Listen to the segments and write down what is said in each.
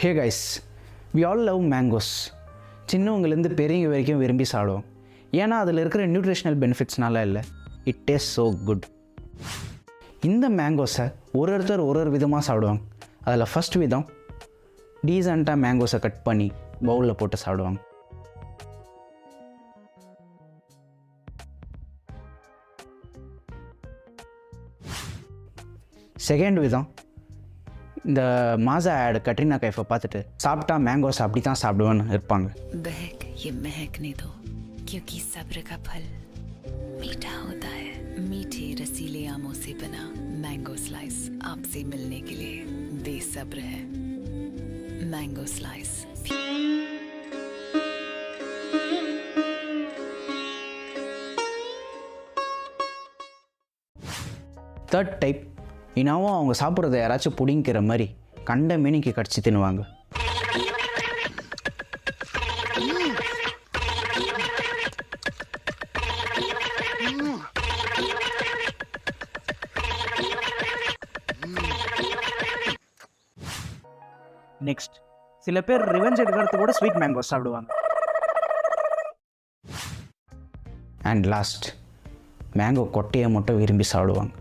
Hey guys, we all love mangoes. சின்னவங்கலேருந்து பெரியவங்க வரைக்கும் விரும்பி சாப்பிடுவோம். ஏன்னா அதில் இருக்கிற நியூட்ரிஷனல் பெனிஃபிட்ஸ்னால இல்லை, இட் டேஸ்ட் ஸோ குட். இந்த மேங்கோஸை ஒருத்தர் ஒரு விதமாக சாப்பிடுவாங்க. அதில் ஃபஸ்ட் விதம் டீசெண்டாக மேங்கோஸை கட் பண்ணி பவுலில் போட்டு சாப்பிடுவாங்க. செகண்ட் விதம் இந்த மாசா ஆட் கட்ரினா கைஃபை பார்த்துட்டு சாப்பிட்டா மேங்கோஸ் அப்படி தான் சாப்பிடுவேன்னு இருப்பாங்க. क्योंकि सब्र का फल मीठा होता है. मीठे रसीले आमों से बना मैंगो स्लाइस आपसे मिलने के लिए बेसब्र है. Mango slice. தேர்ட் டைப், இனாவும் அவங்க சாப்பிட்றத யாராச்சும் பிடிங்கிற மாதிரி கண்ட மீனிக்கு கடிச்சு தின்னுவாங்க. நெக்ஸ்ட், சில பேர் ரிவெஞ்ச் எடுக்கிறது கூட ஸ்வீட் மேங்கோ சாப்பிடுவாங்க. அண்ட் லாஸ்ட், மேங்கோ கொட்டையை மட்டும் விரும்பி சாப்பிடுவாங்க.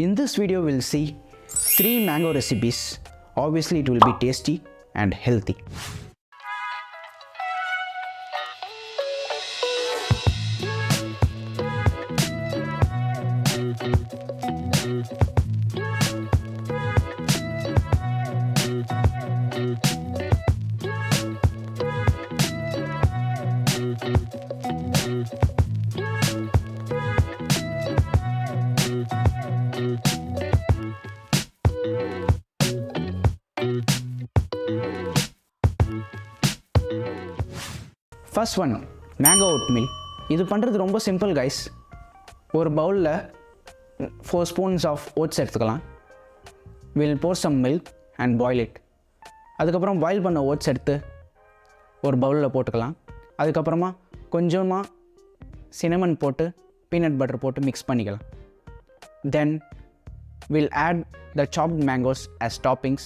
In this video we'll see 3 mango recipes. Obviously it will be tasty and healthy. First one, mango oatmeal. இது பண்ணுறது ரொம்ப சிம்பிள் கைஸ். ஒரு பவுலில் 4 ஸ்பூன்ஸ் ஆஃப் ஓட்ஸ் எடுத்துக்கலாம். We'll pour some milk and boil it. அதுக்கப்புறம் boil பண்ண oats எடுத்து ஒரு பவுலில் போட்டுக்கலாம். அதுக்கப்புறமா கொஞ்சமாக சினமன் போட்டு பீனட் பட்டர் போட்டு மிக்ஸ் பண்ணிக்கலாம். Then we'll add the soft mangoes as toppings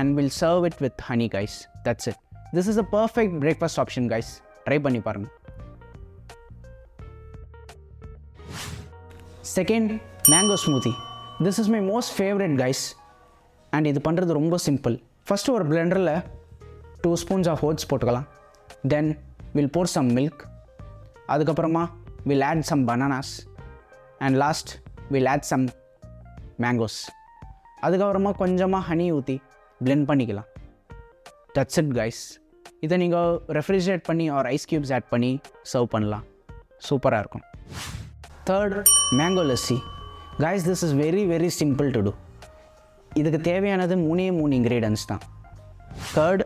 and will serve it with honey guys. That's it. This is a perfect breakfast option guys. Try பண்ணி பாருங்க. Second, mango smoothie. This is my most favorite guys. And இது பண்ணுறது ரொம்ப simple. First ஒரு பிளெண்டரில் 2 spoons of oats போட்டுக்கலாம். Then we'll pour some milk. அதுக்கப்புறமா we'll add some bananas. And last we'll add some mangoes. அதுக்கப்புறமா கொஞ்சமாக ஹனி ஊற்றி blend பண்ணிக்கலாம். That's it guys. இதை நீங்கள் ரெஃப்ரிஜரேட் பண்ணி ஒரு ஐஸ் க்யூப்ஸ் ஆட் பண்ணி சர்வ் பண்ணலாம். சூப்பராக இருக்கும். Third, mango lassi. Guys, this is very very simple to do. இதுக்கு தேவையானது 3 இன்க்ரீடியன்ஸ் தான். Curd,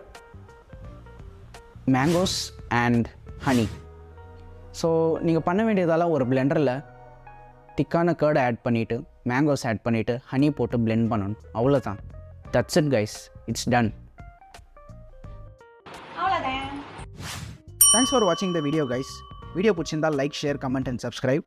mangoes and honey. So நீங்கள் பண்ண வேண்டியதெல்லாம் ஒரு பிளெண்டரில் திக்கான கர்டை ஆட் பண்ணிவிட்டு மேங்கோஸ் ஆட் பண்ணிவிட்டு ஹனி போட்டு பிளெண்ட் பண்ணணும். அவ்வளோதான். That's it guys. It's done. Thanks for watching the video guys. Video பிடிச்சிருந்தால் like, share, comment and subscribe.